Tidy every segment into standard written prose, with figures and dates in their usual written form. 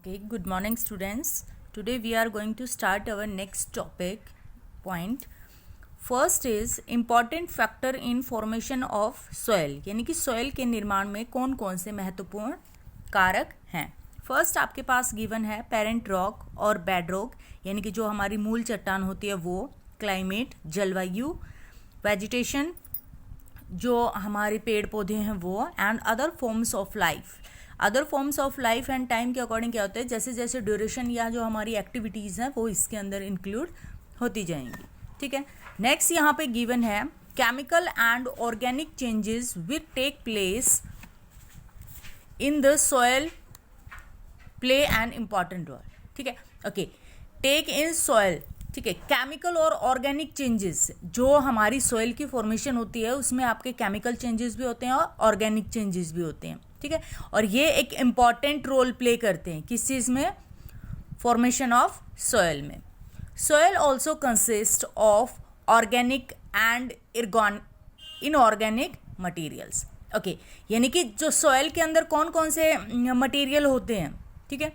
Okay, good morning students. Today we are going to start our next topic point. First is important factor in formation of soil, यानी कि soil के निर्माण में कौन कौन से महत्वपूर्ण कारक हैं. फर्स्ट आपके पास गिवन है पेरेंट रॉक और बेड रॉक, यानी कि जो हमारी मूल चट्टान होती है वो, क्लाइमेट जलवायु, वेजिटेशन जो हमारे पेड़ पौधे हैं वो, and other forms of life. Other forms of life and time के अकॉर्डिंग क्या होता है, जैसे जैसे ड्यूरेशन या जो हमारी एक्टिविटीज़ हैं वो इसके अंदर इंक्लूड होती जाएंगी. ठीक है. नेक्स्ट यहाँ पे गिवन है chemical and organic changes which take place in the soil play an important role. ठीक है. Okay, take in soil. ठीक है. केमिकल और ऑर्गेनिक चेंजेस जो हमारी सॉइल की फॉर्मेशन होती है उसमें आपके केमिकल चेंजेस भी होते हैं और ऑर्गेनिक चेंजेस भी होते हैं. ठीक है. और ये एक इम्पॉर्टेंट रोल प्ले करते हैं किस चीज़ में, फॉर्मेशन ऑफ सॉइल में. Soil also consist of organic and inorganic materials. Okay, यानी कि जो सॉइल के अंदर कौन कौन से मटीरियल होते हैं. ठीक है.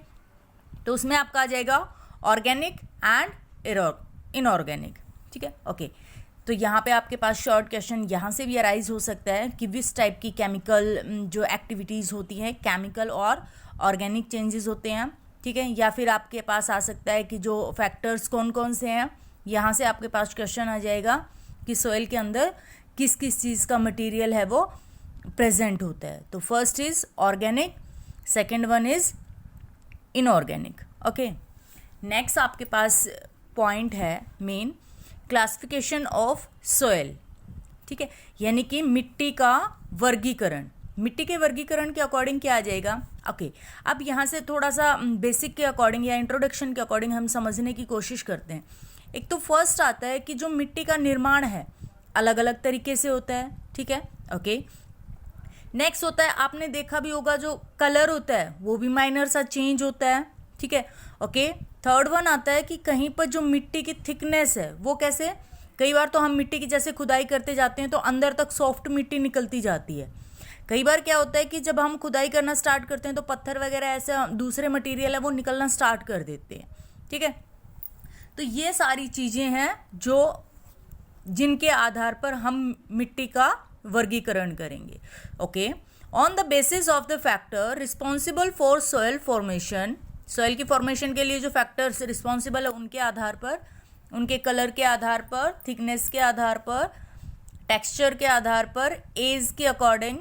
तो उसमें आपका आ जाएगा ऑर्गेनिक एंड इनऑर्गेनिक. ठीक है. ओके, तो यहाँ पे आपके पास शॉर्ट क्वेश्चन यहाँ से भी अराइज हो सकता है कि विच टाइप की केमिकल जो एक्टिविटीज़ होती हैं, केमिकल और ऑर्गेनिक चेंजेस होते हैं. ठीक है. या फिर आपके पास आ सकता है कि जो फैक्टर्स कौन कौन से हैं. यहाँ से आपके पास क्वेश्चन आ जाएगा कि सॉइल के अंदर किस किस चीज़ का मटेरियल है वो प्रेजेंट होता है. तो first is organic, second one is inorganic. Okay. Next आपके पास पॉइंट है मेन, क्लासिफिकेशन ऑफ सॉइल. ठीक है. यानी कि मिट्टी का वर्गीकरण. मिट्टी के वर्गीकरण के अकॉर्डिंग क्या आ जाएगा. ओके, अब यहाँ से थोड़ा सा बेसिक के अकॉर्डिंग या इंट्रोडक्शन के अकॉर्डिंग हम समझने की कोशिश करते हैं. एक तो फर्स्ट आता है कि जो मिट्टी का निर्माण है अलग अलग तरीके से होता है. ठीक है. ओके. नेक्स्ट होता है, आपने देखा भी होगा जो कलर होता है वो भी माइनर सा चेंज होता है. ठीक है. ओके. थर्ड वन आता है कि कहीं पर जो मिट्टी की थिकनेस है वो कैसे, कई बार तो हम मिट्टी की जैसे खुदाई करते जाते हैं तो अंदर तक सॉफ्ट मिट्टी निकलती जाती है. कई बार क्या होता है कि जब हम खुदाई करना स्टार्ट करते हैं तो पत्थर वगैरह ऐसे दूसरे मटेरियल है वो निकलना स्टार्ट कर देते हैं. ठीक है. तो ये सारी चीज़ें हैं जो जिनके आधार पर हम मिट्टी का वर्गीकरण करेंगे. Okay. On the basis of the factor responsible for soil formation, soil की फॉर्मेशन के लिए जो फैक्टर्स रिस्पॉन्सिबल है उनके आधार पर, उनके कलर के आधार पर, थिकनेस के आधार पर, टेक्सचर के आधार पर, एज के according,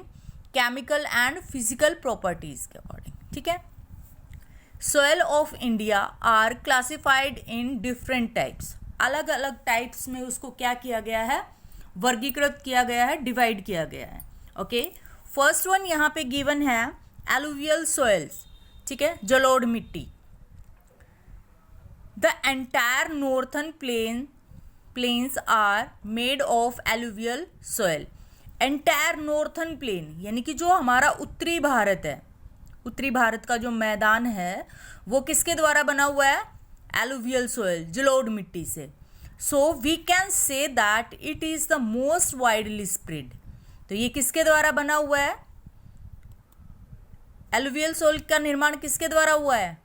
chemical and physical properties के अकॉर्डिंग. ठीक है. Soil of India are classified in different types. अलग अलग टाइप्स में उसको क्या किया गया है, वर्गीकृत किया गया है, डिवाइड किया गया है. ओके. फर्स्ट वन यहाँ पे गिवन है एलुवियल सॉइल्स. ठीक है. जलोढ़ मिट्टी. The entire northern plains are made of alluvial soil. Entire northern plain यानी कि जो हमारा उत्तरी भारत है, उत्तरी भारत का जो मैदान है वो किसके द्वारा बना हुआ है, एलुवियल सॉइल, जलोढ़ मिट्टी से. So we can say that it is the most widely spread. तो ये किसके द्वारा बना हुआ है, एलुवियल सॉइल का निर्माण किसके द्वारा हुआ है,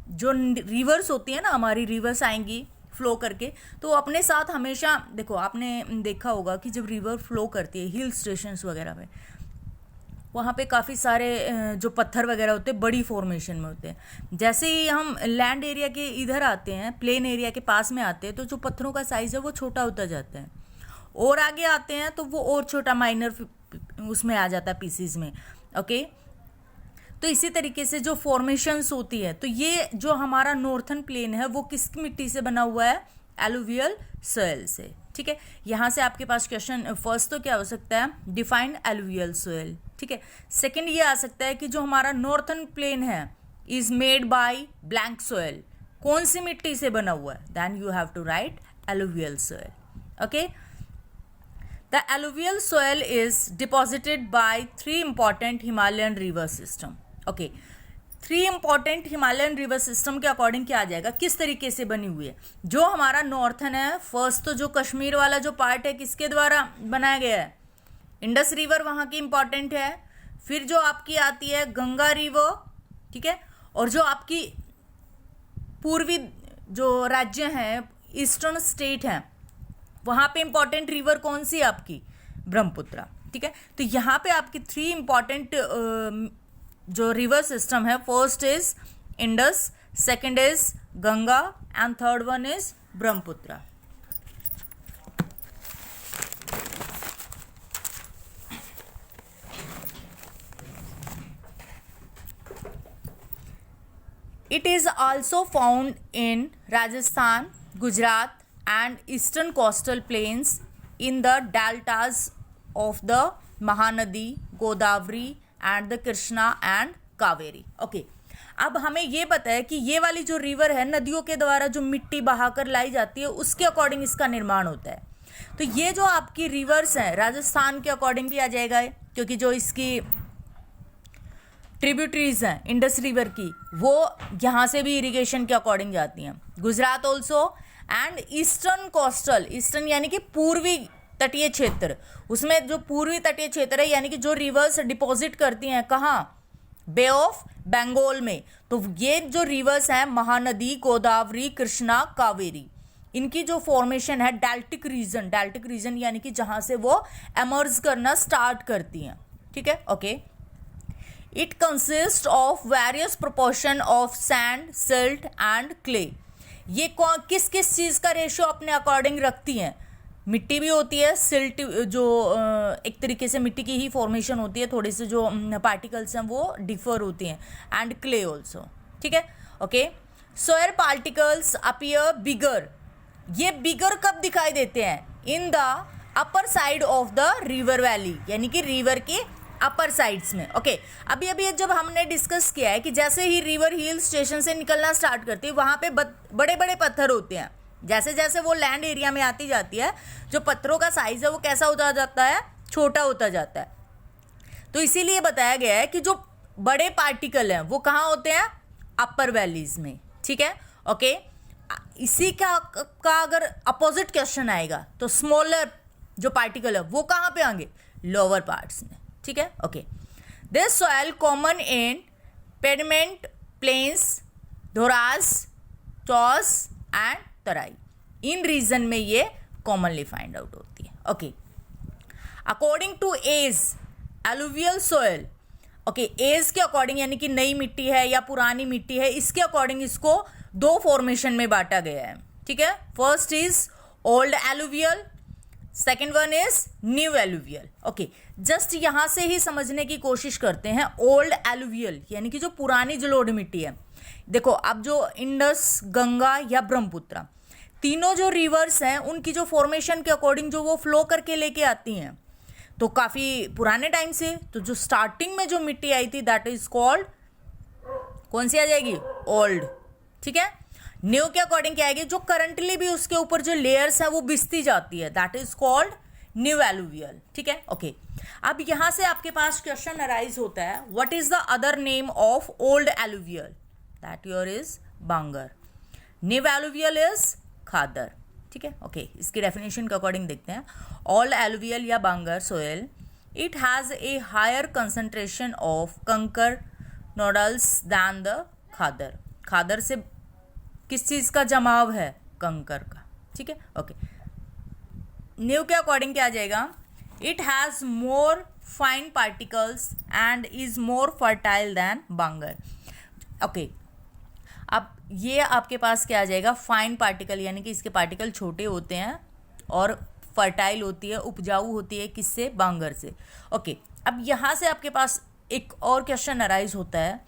जो रिवर्स होती है ना, हमारी रिवर्स आएंगी फ्लो करके तो अपने साथ हमेशा, देखो आपने देखा होगा कि जब रिवर फ्लो करती है हिल स्टेशंस वगैरह में, वहाँ पे काफ़ी सारे जो पत्थर वगैरह होते हैं बड़ी फॉर्मेशन में होते हैं. जैसे ही हम लैंड एरिया के इधर आते हैं, प्लेन एरिया के पास में आते हैं तो जो पत्थरों का साइज़ है वो छोटा होता जाता है, और आगे आते हैं तो वो और छोटा माइनर उसमें आ जाता है पीसीज में. ओके. तो इसी तरीके से जो फॉर्मेशंस होती है, तो ये जो हमारा नॉर्थन प्लेन है वो किस मिट्टी से बना हुआ है, एलुवियल सॉइल से. ठीक है. यहाँ से आपके पास क्वेश्चन फर्स्ट तो क्या हो सकता है, डिफाइंड एलुवियल सॉइल. ठीक है. सेकंड ये आ सकता है कि जो हमारा नॉर्थन प्लेन है is made by blank soil. कौन सी मिट्टी से बना हुआ है, then you have to write alluvial soil. Okay. The alluvial soil is deposited by 3 important Himalayan river system. Okay. 3 important Himalayan river system के अकॉर्डिंग क्या आ जाएगा, किस तरीके से बनी हुई है. जो हमारा नॉर्थन है, फर्स्ट तो जो कश्मीर वाला जो पार्ट है किसके द्वारा बनाया गया है, इंडस रिवर वहाँ की इंपॉर्टेंट है. फिर जो आपकी आती है गंगा रिवर. ठीक है. और जो आपकी पूर्वी जो राज्य हैं, ईस्टर्न स्टेट हैं, वहाँ पे इंपॉर्टेंट रिवर कौन सी है आपकी? ब्रह्मपुत्र। ठीक है, तो यहाँ पे आपकी 3 इंपॉर्टेंट जो रिवर सिस्टम है, first is Indus, second is Ganga and third one is Brahmaputra. It is also found in Rajasthan, Gujarat, and eastern coastal plains in the deltas of the Mahanadi, Godavari, and the Krishna and Kaveri. Okay. अब हमें ये पता है कि ये वाली जो river है, नदियों के द्वारा जो मिट्टी बहाकर लाई जाती है, उसके अकॉर्डिंग इसका निर्माण होता है। तो ये जो आपकी रिवर्स हैं, राजस्थान के अकॉर्डिंग भी आ जाएगा, क्योंकि जो इसकी ट्रिब्यूटरीज हैं इंडस रिवर की, वो यहाँ से भी इरिगेशन के अकॉर्डिंग जाती हैं। Gujarat also, and eastern coastal, eastern यानी कि पूर्वी तटीय क्षेत्र, उसमें जो पूर्वी तटीय क्षेत्र है यानी कि जो रिवर्स डिपॉजिट करती हैं कहाँ? बे ऑफ बंगाल में। तो ये जो रिवर्स हैं, महानदी, गोदावरी, कृष्णा, कावेरी, इनकी जो फॉर्मेशन है डेल्टिक रीजन यानी कि जहाँ से वो एमर्ज करना स्टार्ट करती हैं। ठीक है, okay. It consists of various proportion of sand, silt and clay. ये किस किस चीज़ का रेशियो अपने अकॉर्डिंग रखती हैं? मिट्टी भी होती है, सिल्ट जो एक तरीके से मिट्टी की ही फॉर्मेशन होती है, थोड़ी सी जो पार्टिकल्स हैं वो डिफर होती हैं, एंड क्ले ऑल्सो। ठीक है, ओके। सोयल पार्टिकल्स अपीयर बिगर, ये बिगर कब दिखाई देते हैं? In the upper side of the river valley, यानी कि रिवर की अपर साइड्स में। ओके, अभी जब हमने डिस्कस किया है कि जैसे ही रिवर हिल स्टेशन से निकलना स्टार्ट करती है, वहाँ पे बड़े बड़े पत्थर होते हैं। जैसे जैसे वो लैंड एरिया में आती जाती है, जो पत्थरों का साइज है वो कैसा होता जाता है? छोटा होता जाता है। तो इसीलिए बताया गया है कि जो बड़े पार्टिकल हैं वो कहाँ होते हैं? अपर वैलीज में। ठीक है, ओके। इसी का अगर अपोजिट क्वेश्चन आएगा तो स्मॉलर जो पार्टिकल है वो कहाँ पे आएंगे? लोअर पार्ट्स में। ठीक है, okay. This soil common in piedmont plains, Duars, Chos and Terai, in region में ये कॉमनली फाइंड आउट होती है। Okay, according to as alluvial soil, okay, as के अकॉर्डिंग यानी कि नई मिट्टी है या पुरानी मिट्टी है, इसके अकॉर्डिंग इसको 2 फॉर्मेशन में बांटा गया है। ठीक है, first is old alluvial, second one is new alluvial. Okay, just यहां से ही समझने की कोशिश करते हैं। ओल्ड एलुवियल यानी कि जो पुरानी जलोढ़ मिट्टी है। देखो, अब जो इंडस, गंगा या ब्रह्मपुत्र, तीनों जो रिवर्स हैं उनकी जो फॉर्मेशन के अकॉर्डिंग जो वो फ्लो करके लेके आती हैं, तो काफ़ी पुराने टाइम से, तो जो स्टार्टिंग में जो मिट्टी आई थी दैट इज कॉल्ड, कौन सी आ जाएगी? ओल्ड। ठीक है, न्यू के अकॉर्डिंग क्या आएगी? जो करंटली भी उसके ऊपर जो लेयर्स है वो बिसती जाती है, that is called new alluvial. ठीक है, ओके। अब यहां से आपके पास क्वेश्चन अराइज होता है, what is the other name of old alluvial? That your is bangar. New alluvial is khadar. ठीक है, ओके। इसकी डेफिनेशन के अकॉर्डिंग देखते हैं। ओल्ड एलुवियल या bangar soil, it has a higher concentration of kankar nodules than the khadar. Khadar से किस चीज़ का जमाव है? कंकर का। ठीक है, ओके। न्यू के अकॉर्डिंग क्या आ जाएगा? It has more fine particles and is more fertile than bangar. Okay, अब ये आपके पास क्या आ जाएगा? फाइन पार्टिकल, यानी कि इसके पार्टिकल छोटे होते हैं और फर्टाइल होती है, उपजाऊ होती है, किससे? बांगर से। ओके, अब यहाँ से आपके पास एक और क्वेश्चन अराइज होता है,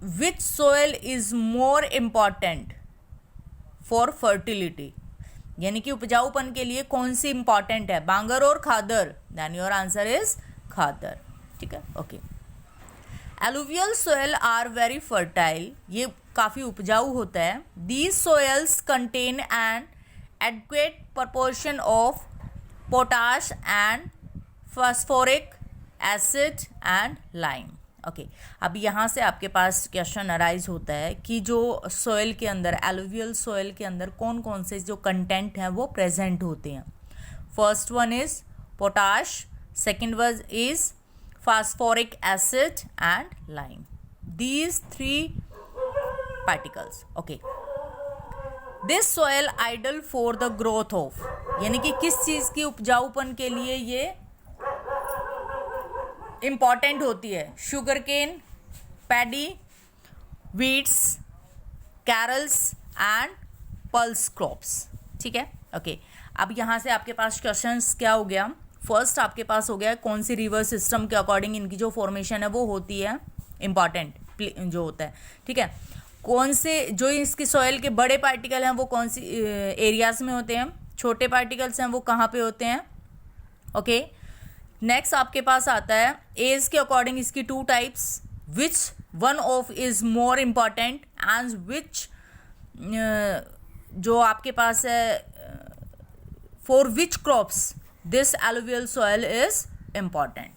which soil is more important for fertility, यानी कि उपजाऊपन के लिए कौन सी इंपॉर्टेंट है? बांगर और khadar? Then your answer is khadar. ठीक है, okay. Alluvial soil are very fertile, ये काफ़ी उपजाऊ होता है। These soils contain an adequate proportion of potash and phosphoric acid and lime. Okay, अब यहाँ से आपके पास क्वेश्चन अराइज होता है कि जो सॉइल के अंदर, एलुवियल सॉइल के अंदर कौन कौन से जो कंटेंट हैं वो प्रेजेंट होते हैं। First one is potash, second one is phosphoric acid and lime. These 3 particles. Okay, this soil ideal for the growth of, यानी कि किस चीज़ की उपजाऊपन के लिए ये इम्पॉर्टेंट होती है. Sugar cane, paddy, wheats, cereals and pulse crops. ठीक है. ओके, अब यहाँ से आपके पास क्वेश्चंस क्या हो गया. फर्स्ट आपके पास हो गया कौन सी रिवर सिस्टम के अकॉर्डिंग इनकी जो फॉर्मेशन है वो होती है, इम्पॉर्टेंट जो होता है. ठीक है. कौन से जो इसकी सॉइल के बड़े पार्टिकल हैं वो कौन सी एरियाज में होते हैं, छोटे पार्टिकल्स हैं वो कहाँ पे होते हैं. ओके, नेक्स्ट आपके पास आता है एज के अकॉर्डिंग इसकी two types, which one of is more important and which जो आपके पास है for which crops this alluvial soil is important.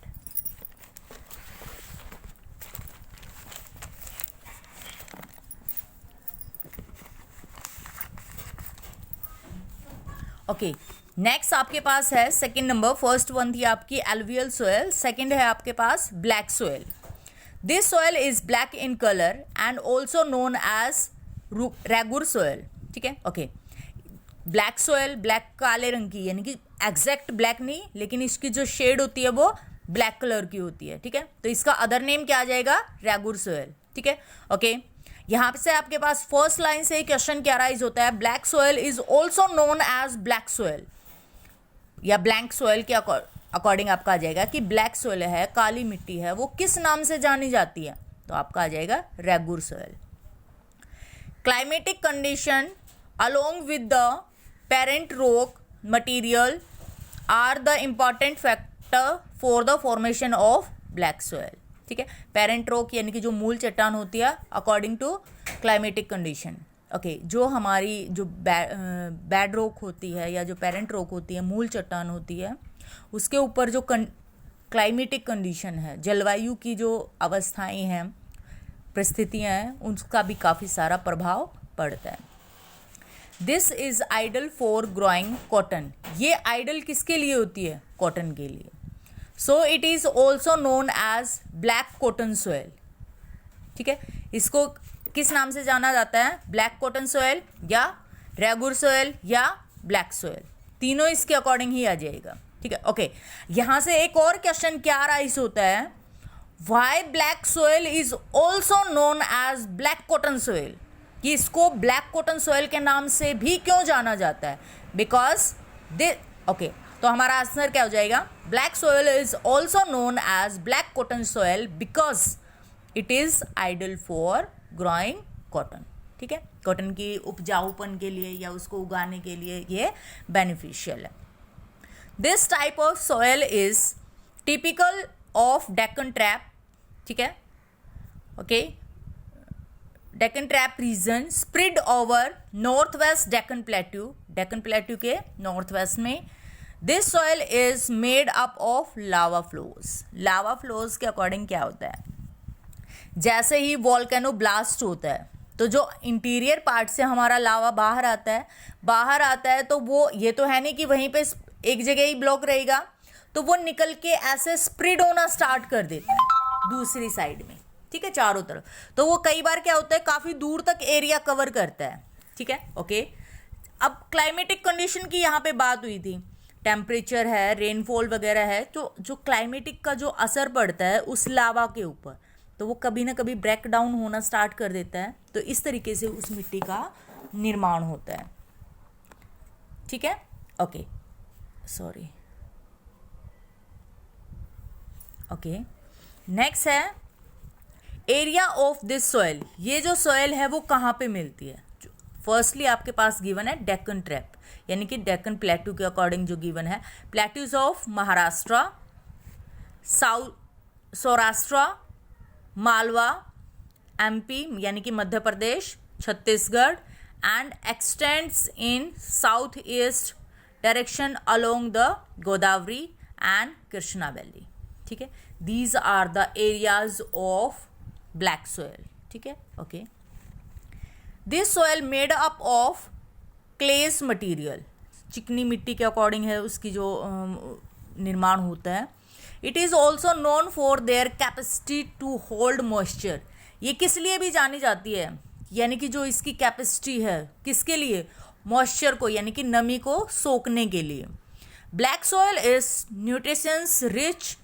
Okay, next आपके पास है सेकेंड नंबर. फर्स्ट वन थी आपकी एलुवियल सॉइल, सेकेंड है आपके पास black soil. This soil is black in colour and also known as regur soil. ठीक है. ओके, ब्लैक सॉइल, ब्लैक काले रंग की, यानी कि एग्जैक्ट ब्लैक नहीं, लेकिन इसकी जो शेड होती है वो ब्लैक कलर की होती है. ठीक है. तो इसका अदर नेम क्या आ जाएगा, रेगुर सॉइल. ठीक है. ओके, यहाँ से आपके पास फर्स्ट लाइन से क्वेश्चन क्या राइज होता है, black soil is also known as black soil या ब्लैंक सॉइल के अकॉर्डिंग आपका आ जाएगा कि ब्लैक सॉइल है, काली मिट्टी है, वो किस नाम से जानी जाती है, तो आपका आ जाएगा regur soil. Climatic condition along with the parent rock material are the important factor for the formation of black soil. ठीक है. पेरेंट रॉक यानी कि जो मूल चट्टान होती है according to climatic condition. Okay, जो हमारी जो बैड रॉक होती है या जो पेरेंट रॉक होती है, मूल चट्टान होती है, उसके ऊपर जो क्लाइमेटिक कंडीशन है, जलवायु की जो अवस्थाएं हैं, परिस्थितियाँ हैं, उनका भी काफ़ी सारा प्रभाव पड़ता है. This is ideal for growing cotton. ये आइडल किसके लिए होती है, कॉटन के लिए. So it is also known as black cotton soil. ठीक है. इसको किस नाम से जाना जाता है, ब्लैक कॉटन सॉइल या रेगुर सॉइल या ब्लैक सॉइल, तीनों इसके अकॉर्डिंग ही आ जाएगा. ठीक है. ओके, यहाँ से एक और क्वेश्चन क्या राइज होता है, why black soil is also known as black cotton soil, कि इसको ब्लैक कॉटन सॉइल के नाम से भी क्यों जाना जाता है, बिकॉज ओके, तो हमारा आंसर क्या हो जाएगा, black soil is also known as black cotton soil because it is ideal for growing cotton. ठीक है. कॉटन की उपजाऊपन के लिए या उसको उगाने के लिए ये बेनिफिशियल है. This type of soil is typical of Deccan trap. ठीक है. Okay, Deccan trap region spread over north west Deccan plateau. Deccan plateau के नॉर्थ वेस्ट में. This soil is made up of lava flows. Lava flows के अकॉर्डिंग क्या होता है, जैसे ही वॉल्केनो ब्लास्ट होता है तो जो इंटीरियर पार्ट से हमारा लावा बाहर आता है तो वो ये तो है नहीं कि वहीं पे एक जगह ही ब्लॉक रहेगा, तो वो निकल के ऐसे स्प्रेड होना स्टार्ट कर देता है दूसरी साइड में. ठीक है, चारों तरफ. तो वो कई बार क्या होता है, काफ़ी दूर तक एरिया कवर करता है. ठीक है. ओके, अब क्लाइमेटिक कंडीशन की यहाँ पे बात हुई थी, टेम्परेचर है, रेनफॉल वगैरह है, तो जो क्लाइमेटिक का जो असर पड़ता है उस लावा के ऊपर, तो वो कभी ना कभी ब्रेक डाउन होना स्टार्ट कर देता है. तो इस तरीके से उस मिट्टी का निर्माण होता है. ठीक है. Okay, sorry. ओके, नेक्स्ट है एरिया ऑफ दिस सॉइल. ये जो सॉइल है वो कहाँ पे मिलती है. फर्स्टली आपके पास गिवन है डेक्कन ट्रैप, यानी कि डेक्कन प्लेट्यू के अकॉर्डिंग जो गिवन है, plateaus of Maharashtra, Saurashtra, Malwa, MP यानी कि Madhya Pradesh, Chhattisgarh and extends in south east direction along the Godavari and Krishna valley. ठीक है. These are the areas of black soil. ठीक है. Okay, this soil made up of clays material. चिकनी मिट्टी के अकॉर्डिंग है उसकी जो निर्माण होता है. It is also known for their capacity to hold moisture. ये किस लिए भी जानी जाती है, यानी कि जो इसकी कैपेसिटी है किसके लिए, मॉइस्चर को यानी कि नमी को सोखने के लिए। Black soil is nutritions rich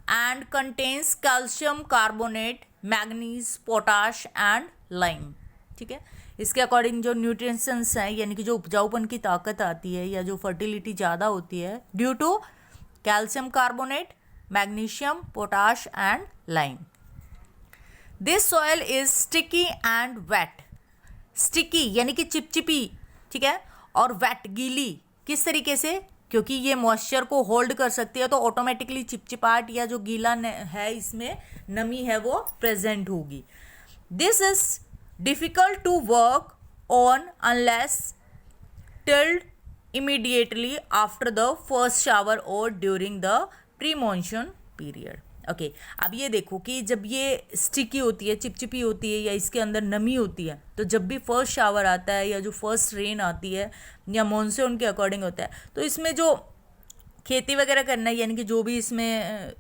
and contains calcium carbonate, manganese, potash and lime. ठीक है, इसके अकॉर्डिंग जो न्यूट्रिशंस हैं यानी कि जो उपजाऊपन की ताकत आती है या जो फर्टिलिटी ज़्यादा होती है due to calcium carbonate, magnesium, potash and lime. This soil is sticky and wet. Sticky यानी कि चिपचिपी, ठीक है, और वेट गीली। किस तरीके से, क्योंकि ये मॉइस्चर को होल्ड कर सकती है तो ऑटोमेटिकली चिपचिपाहट या जो गीला है इसमें नमी है वो प्रेजेंट होगी। This is difficult to work on unless tilled immediately after the first shower और during the pre monsoon period. Okay, अब ये देखो कि जब ये स्टिकी होती है, चिपचिपी होती है या इसके अंदर नमी होती है, तो जब भी फर्स्ट शावर आता है या जो फर्स्ट रेन आती है या मॉनसून के अकॉर्डिंग होता है, तो इसमें जो खेती वगैरह करना है यानी कि जो भी इसमें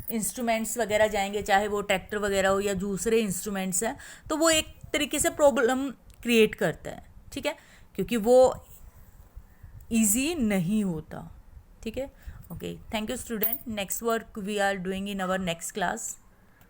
इंस्ट्रूमेंट्स वगैरह जाएंगे, चाहे वो ट्रैक्टर वगैरह हो या दूसरे इंस्ट्रूमेंट्स हैं, तो वो एक तरीके से प्रॉब्लम क्रिएट करता है। ठीक है, क्योंकि वो ईजी नहीं होता। ठीक है, okay, thank you student. Next work we are doing in our next class.